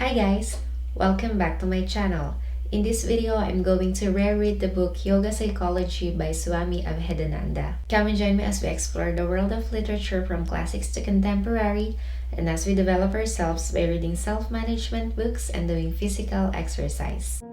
Hi guys! Welcome back to my channel. In this video, I'm going to reread the book Yoga Psychology by Swami Abhedananda. Come and join me as we explore the world of literature from classics to contemporary, and as we develop ourselves by reading self-management books and doing physical exercise.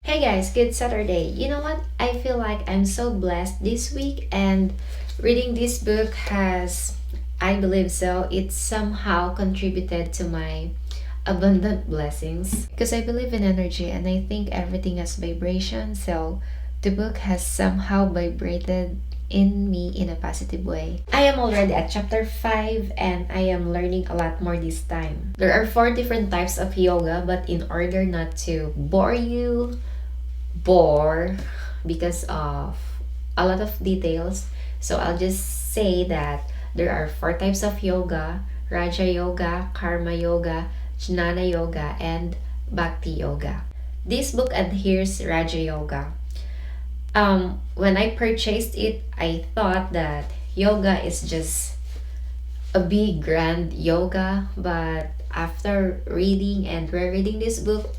Hey guys, good Saturday. You know what? I feel like I'm so blessed this week, and reading this book has, I believe so, it somehow contributed to my abundant blessings because I believe in energy and I think everything has vibration. So the book has somehow vibrated in me in a positive way. I am already at chapter 5 and I am learning a lot more this time. There are 4 different types of yoga, but in order not to bore because of a lot of details, so I'll just say that there are 4 types of yoga: Raja Yoga, Karma Yoga, Jnana Yoga, and Bhakti Yoga. This book adheres Raja Yoga. When I purchased it, I thought that yoga is just a big grand yoga, but after reading and rereading this book,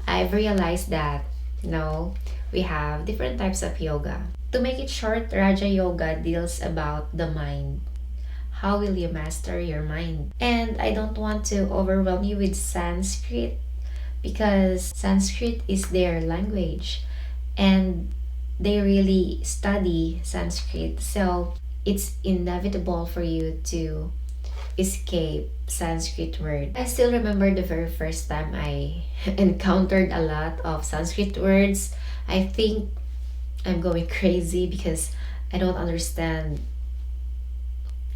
I've realized that no, we have different types of yoga. To make it short, Raja Yoga deals about the mind. How will you master your mind? And I don't want to overwhelm you with Sanskrit because Sanskrit is their language and they really study Sanskrit. So it's inevitable for you to escape Sanskrit word. I still remember the very first time I encountered a lot of Sanskrit words. I think I'm going crazy because I don't understand,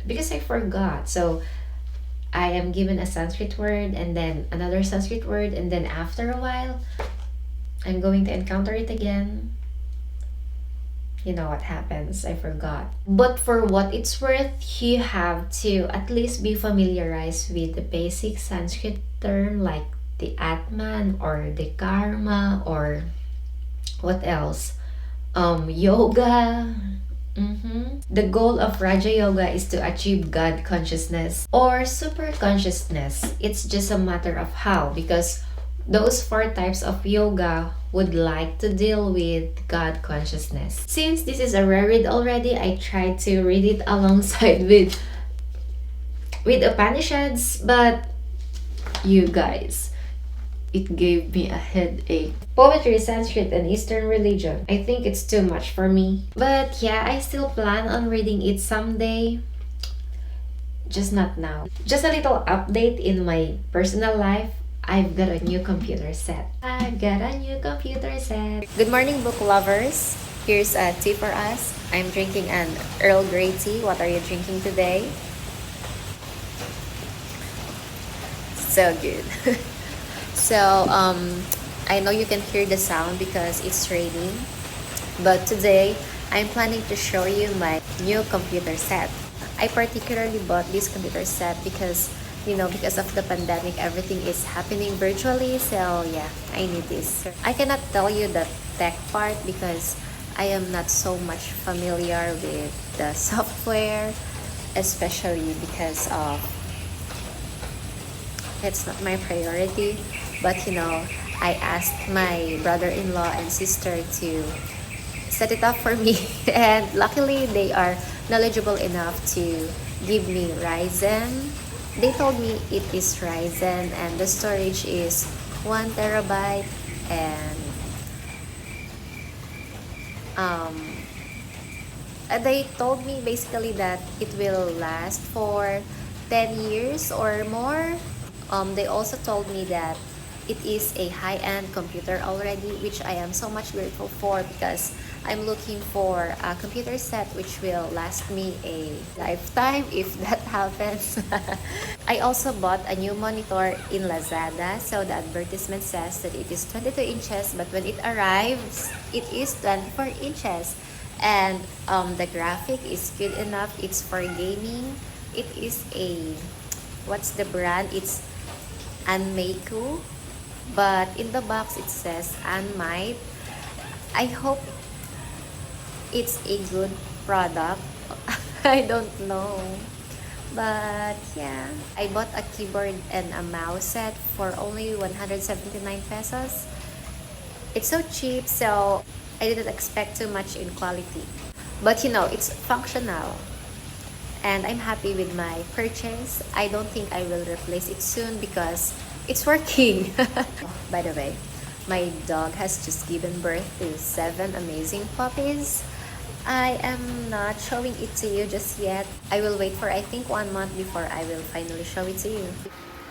because I forgot. So I am given a Sanskrit word and then another Sanskrit word, and then after a while I'm going to encounter it again. You know what happens, I forgot. But for what it's worth, you have to at least be familiarized with the basic Sanskrit term like the Atman or the Karma, or what else? Yoga. The goal of Raja Yoga is to achieve God consciousness or superconsciousness. It's just a matter of how, because those 4 types of yoga would like to deal with God consciousness. Since this is a reread already, I tried to read it alongside with Upanishads, but you guys, it gave me a headache. Poetry, Sanskrit, and Eastern religion. I think it's too much for me. But yeah, I still plan on reading it someday. Just not now. Just a little update in my personal life. I've got a new computer set. Good morning, book lovers. Here's a tea for us. I'm drinking an Earl Grey tea. What are you drinking today? So good. So, I know you can hear the sound because it's raining. But today, I'm planning to show you my new computer set. I particularly bought this computer set because because of the pandemic, everything is happening virtually. So yeah, I need this. I cannot tell you the tech part because I am not so much familiar with the software, especially because of it's not my priority. But I asked my brother-in-law and sister to set it up for me and luckily they are knowledgeable enough to give me Ryzen. They told me it is Ryzen and the storage is 1 terabyte, and they told me basically that it will last for 10 years or more. They also told me that it is a high-end computer already, which I am so much grateful for because I'm looking for a computer set which will last me a lifetime if that happens. I also bought a new monitor in Lazada. So the advertisement says that it is 22 inches, but when it arrives, it is 24 inches. And the graphic is good enough. It's for gaming. It is a, what's the brand? It's Anmeiku. But in the box, it says Anmite. I hope it's a good product. I don't know. But yeah, I bought a keyboard and a mouse set for only 179 pesos. It's so cheap, so I didn't expect too much in quality. But you know, it's functional. And I'm happy with my purchase. I don't think I will replace it soon because it's working. By the way, my dog has just given birth to 7 amazing puppies. I am not showing it to you just yet. I will wait for I think 1 month before I will finally show it to you.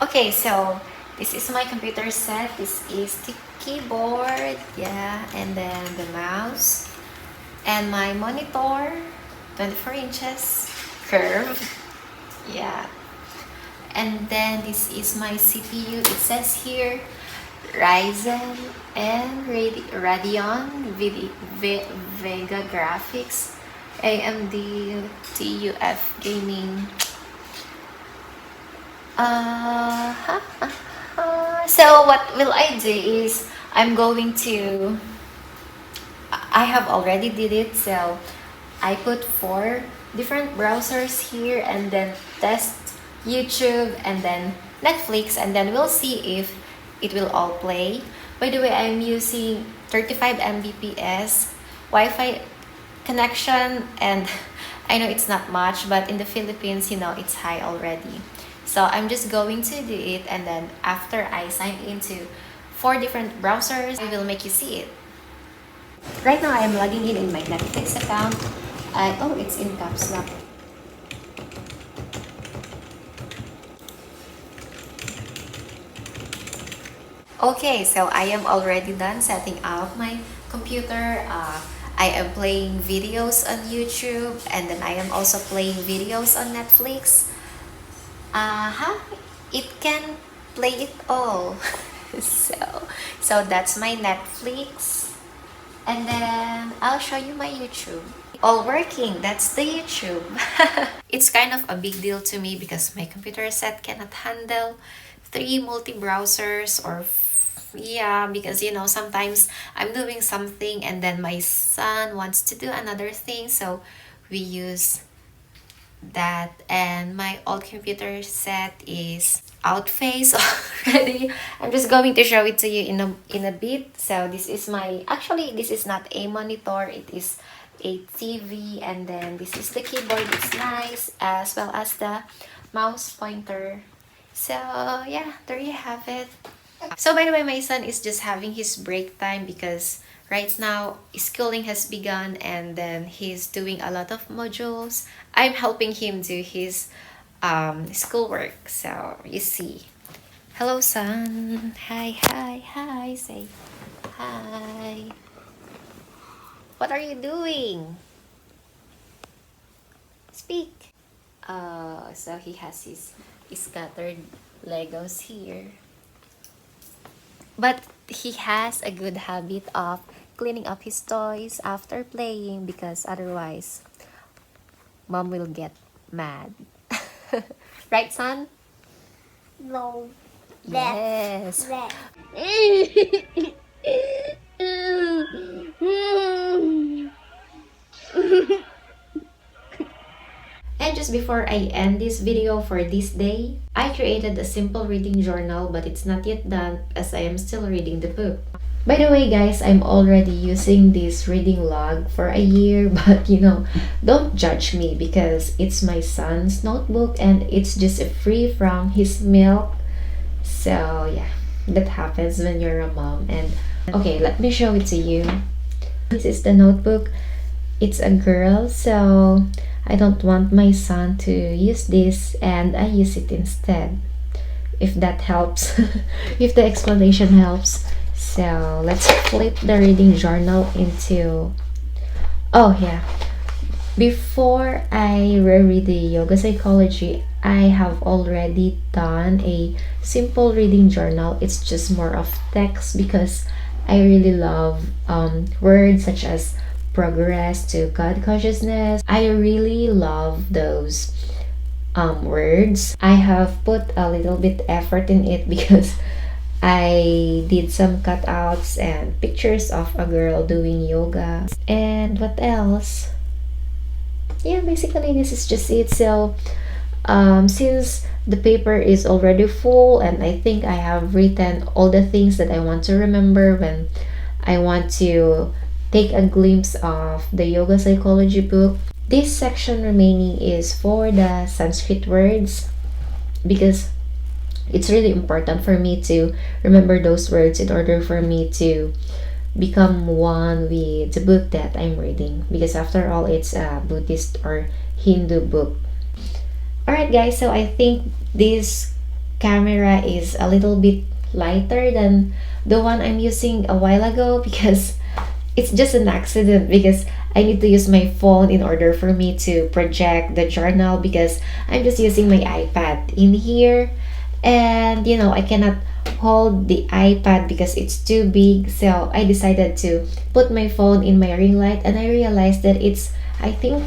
Okay, so this is my computer set. This is the keyboard, yeah, and then the mouse and my monitor, 24 inches curve, yeah. And then this is my CPU. It says here Ryzen and Radeon Vega Graphics, AMD TUF Gaming. So what will I do is I'm going to, I have already did it, so I put 4 different browsers here and then test YouTube and then Netflix, and then we'll see if it will all play. By the way, I'm using 35 Mbps Wi-Fi connection, and I know it's not much, but in the Philippines, you know, it's high already. So I'm just going to do it, and then after I sign into 4 different browsers, I will make you see it. Right now, I'm logging in my Netflix account. Oh, it's in caps lock. Okay, so I am already done setting up my computer. I am playing videos on YouTube, and then I am also playing videos on Netflix. It can play it all. so that's my Netflix, and then I'll show you my YouTube. All working, that's the YouTube. It's kind of a big deal to me because my computer set cannot handle 3 multi-browsers, or yeah, because you know, sometimes I'm doing something and then my son wants to do another thing, so we use that. And my old computer set is outphase already. I'm just going to show it to you in a bit. So this is my, actually this is not a monitor, it is a TV, and then this is the keyboard. It's nice, as well as the mouse pointer. So yeah, there you have it. So by the way, my son is just having his break time because right now schooling has begun, and then he's doing a lot of modules. I'm helping him do his schoolwork. So you see. Hello, son. Hi, hi, hi. Say hi. What are you doing? Speak. So he has his scattered Legos here. But he has a good habit of cleaning up his toys after playing, because otherwise mom will get mad. Right, son? No. Yes. And just before I end this video for this day, I created a simple reading journal, but it's not yet done as I am still reading the book. By the way, guys, I'm already using this reading log for a year, but you know, don't judge me because it's my son's notebook and it's just free from his milk. So yeah, that happens when you're a mom. And okay, let me show it to you. This is the notebook. It's a girl, so I don't want my son to use this, and I use it instead. If that helps, if the explanation helps. So let's flip the reading journal into, oh yeah, before I reread the yoga psychology, I have already done a simple reading journal. It's just more of text because I really love words such as progress to God consciousness. I really love those words. I have put a little bit effort in it because I did some cutouts and pictures of a girl doing yoga. And what else? Yeah, basically this is just it. So since the paper is already full and I think I have written all the things that I want to remember when I want to take a glimpse of the yoga psychology book, this section remaining is for the Sanskrit words, because it's really important for me to remember those words in order for me to become one with the book that I'm reading, because after all it's a Buddhist or Hindu book. Alright guys, so I think this camera is a little bit lighter than the one I'm using a while ago, because it's just an accident, because I need to use my phone in order for me to project the journal, because I'm just using my iPad in here, and I cannot hold the iPad because it's too big. So I decided to put my phone in my ring light, and I realized that it's, I think,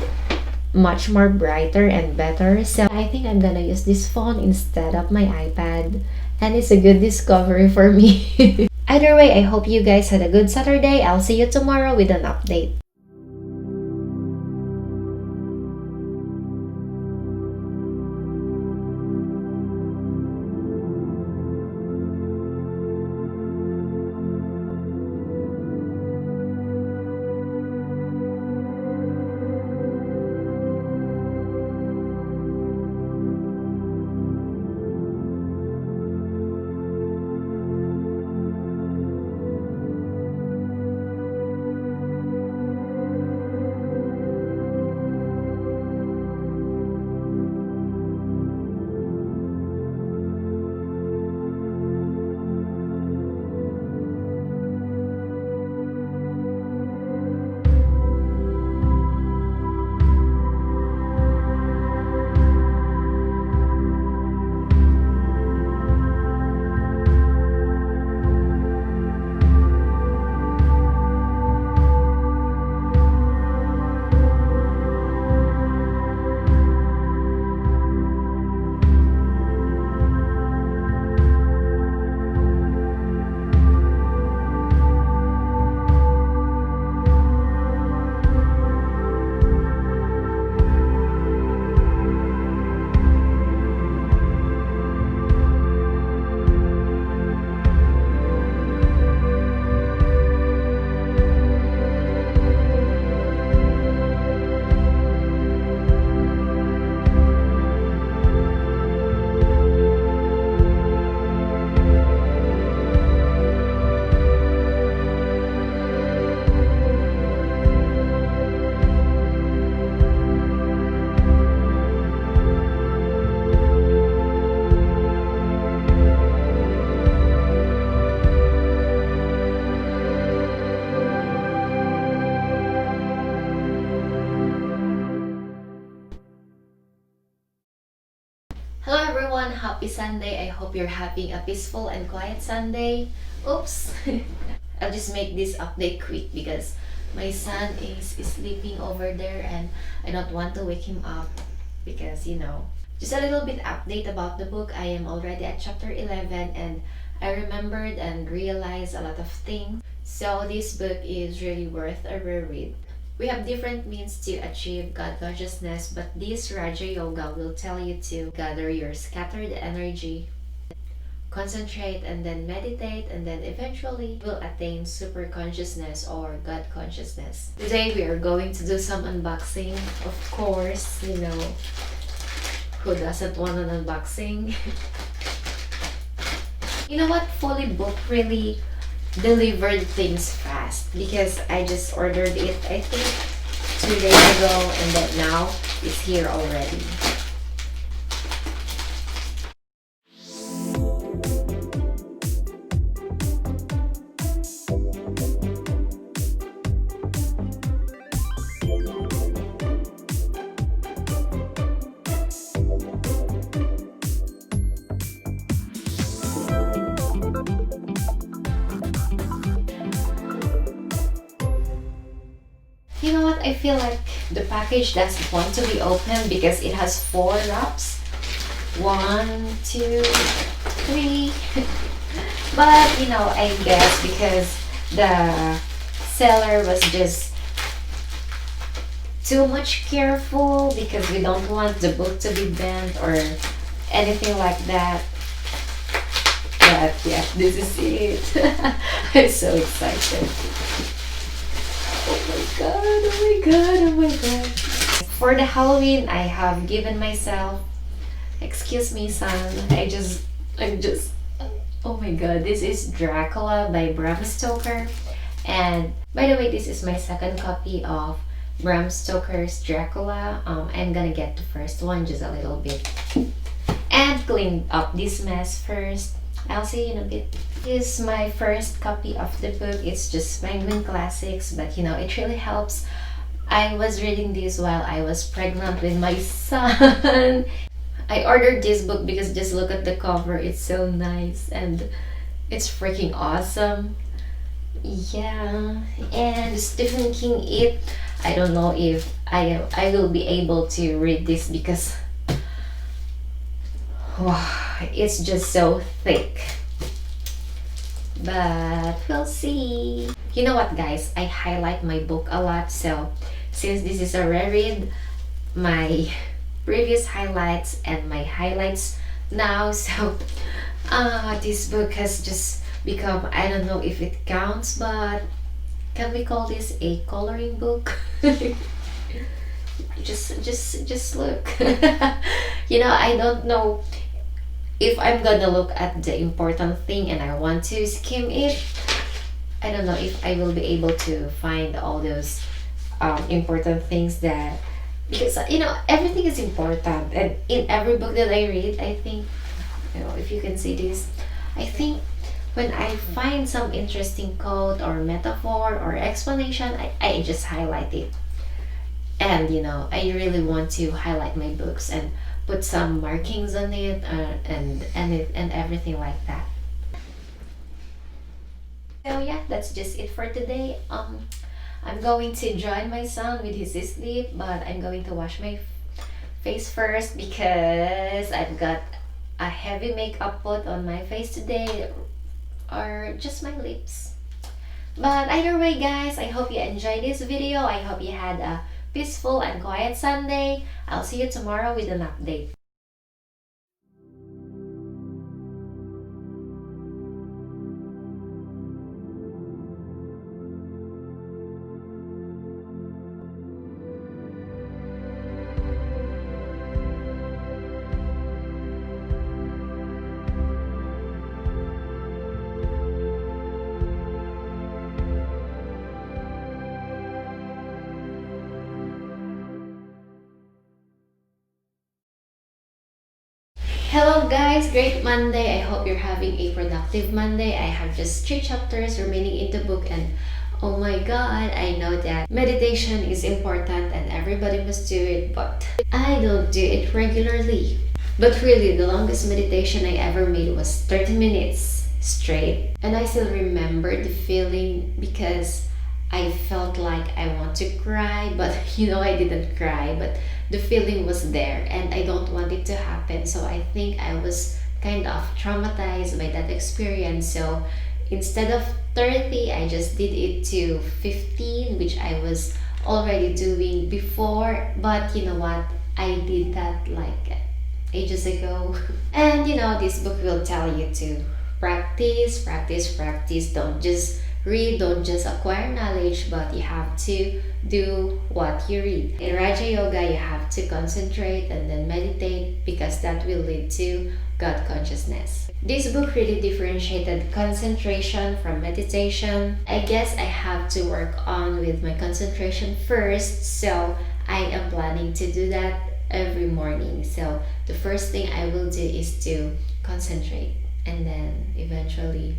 much more brighter and better. So I think I'm gonna use this phone instead of my iPad, and it's a good discovery for me. Either way, I hope you guys had a good Saturday. I'll see you tomorrow with an update. Hello everyone, happy Sunday. I hope you're having a peaceful and quiet Sunday. Oops. I'll just make this update quick because my son is sleeping over there and I don't want to wake him up, because just a little bit update about the book. I am already at chapter 11 and I remembered and realized a lot of things. So this book is really worth a reread. We have different means to achieve God consciousness, but this Raja Yoga will tell you to gather your scattered energy, concentrate, and then meditate, and then eventually will attain super consciousness or God consciousness. Today we are going to do some unboxing. Of course, who doesn't want an unboxing? You know what? Fully Book really delivered things fast, because I just ordered it, I think, 2 days ago, and then now it's here already. You know what? I feel like the package doesn't want to be opened because it has 4 wraps. 1, 2, 3. But I guess because the seller was just too much careful, because we don't want the book to be bent or anything like that. But yeah, this is it. I'm so excited. Oh my god, oh my god, oh my god. For the Halloween, I have given myself, excuse me, son, I'm just, oh my god, this is Dracula by Bram Stoker. And by the way, this is my second copy of Bram Stoker's Dracula. I'm gonna get the first one just a little bit and clean up this mess first. I'll see you in a bit. This is my first copy of the book. It's just Penguin Classics, but it really helps. I was reading this while I was pregnant with my son. I ordered this book because just look at the cover. It's so nice and it's freaking awesome. Yeah, and Stephen King it. I don't know if I will be able to read this because wow, it's just so thick. But we'll see. You know what, guys? I highlight my book a lot, so since this is a reread, my previous highlights and my highlights now, so this book has just become, I don't know if it counts, but can we call this a coloring book? just look. I don't know if I'm gonna look at the important thing and I want to skim it. I don't know if I will be able to find all those important things that, because everything is important, and in every book that I read, I think, if you can see this, I think when I find some interesting quote or metaphor or explanation, I just highlight it. And I really want to highlight my books and put some markings on it, and everything like that. So yeah, that's just it for today. I'm going to join my son with his sleep, but I'm going to wash my face first because I've got a heavy makeup put on my face today, or just my lips. But either way, guys, I hope you enjoyed this video. I hope you had a peaceful and quiet Sunday. I'll see you tomorrow with an update. Hello guys, great Monday. I hope you're having a productive Monday. I have just 3 chapters remaining in the book, and oh my god, I know that meditation is important and everybody must do it, but I don't do it regularly. But really, the longest meditation I ever made was 30 minutes straight. And I still remember the feeling because I felt like I want to cry, but I didn't cry, but the feeling was there and I don't want it to happen. So I think I was kind of traumatized by that experience. So instead of 30, I just did it to 15, which I was already doing before. But you know what? I did that like ages ago. And this book will tell you to practice, practice, practice. Don't just read, don't just acquire knowledge, but you have to do what you read. In Raja Yoga, you have to concentrate and then meditate, because that will lead to God consciousness. This book really differentiated concentration from meditation. I guess I have to work on with my concentration first, so I am planning to do that every morning. So the first thing I will do is to concentrate and then eventually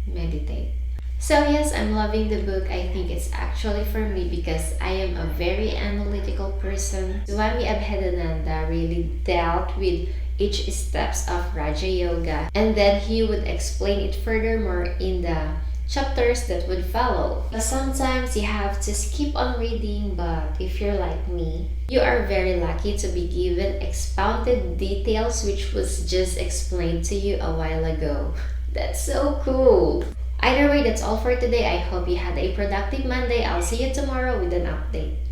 meditate. So yes, I'm loving the book. I think it's actually for me because I am a very analytical person. Swami Abhedananda really dealt with each steps of Raja Yoga, and then he would explain it furthermore in the chapters that would follow. Sometimes you have to skip on reading, but if you're like me, you are very lucky to be given expounded details which was just explained to you a while ago. That's so cool. Either way, that's all for today. I hope you had a productive Monday. I'll see you tomorrow with an update.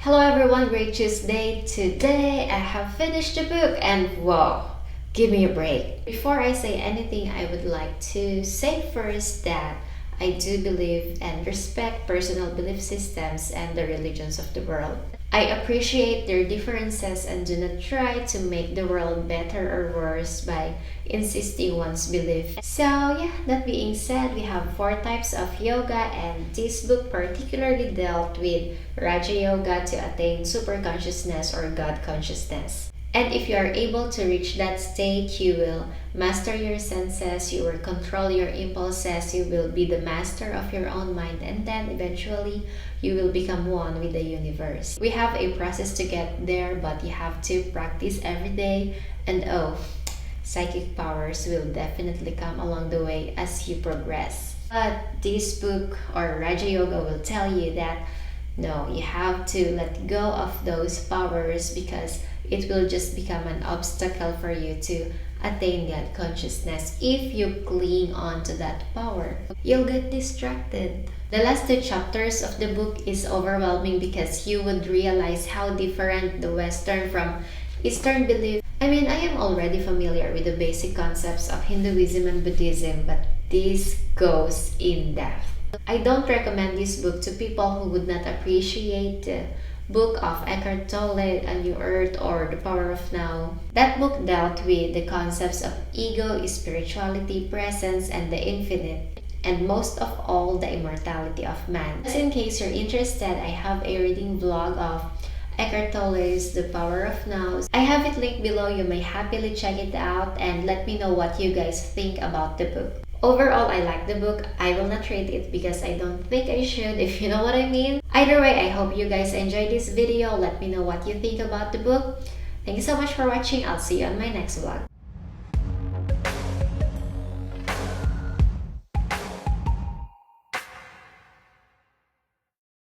Hello everyone, great Tuesday. Today I have finished the book and whoa, give me a break. Before I say anything, I would like to say first that I do believe and respect personal belief systems and the religions of the world. I appreciate their differences and do not try to make the world better or worse by insisting one's belief. So yeah, that being said, we have 4 types of yoga, and this book particularly dealt with Raja Yoga to attain superconsciousness or God consciousness. And if you are able to reach that state, you will master your senses, you will control your impulses, you will be the master of your own mind, and then eventually you will become one with the universe. We have a process to get there, but you have to practice every day, and psychic powers will definitely come along the way as you progress. But this book or Raja Yoga will tell you that no, you have to let go of those powers because it will just become an obstacle for you to attain God consciousness. If you cling on to that power, you'll get distracted. The last 2 chapters of the book is overwhelming because you would realize how different the Western from Eastern belief. I mean, I am already familiar with the basic concepts of Hinduism and Buddhism, but this goes in depth. I don't recommend this book to people who would not appreciate the book of Eckhart Tolle, A New Earth, or The Power of Now. That book dealt with the concepts of ego, spirituality, presence, and the infinite, and most of all, the immortality of man. Just in case you're interested, I have a reading vlog of Eckhart Tolle's The Power of Now. I have it linked below. You may happily check it out and let me know what you guys think about the book. Overall, I like the book. I will not rate it because I don't think I should, if you know what I mean. Either way, I hope you guys enjoyed this video. Let me know what you think about the book. Thank you so much for watching. I'll see you on my next vlog.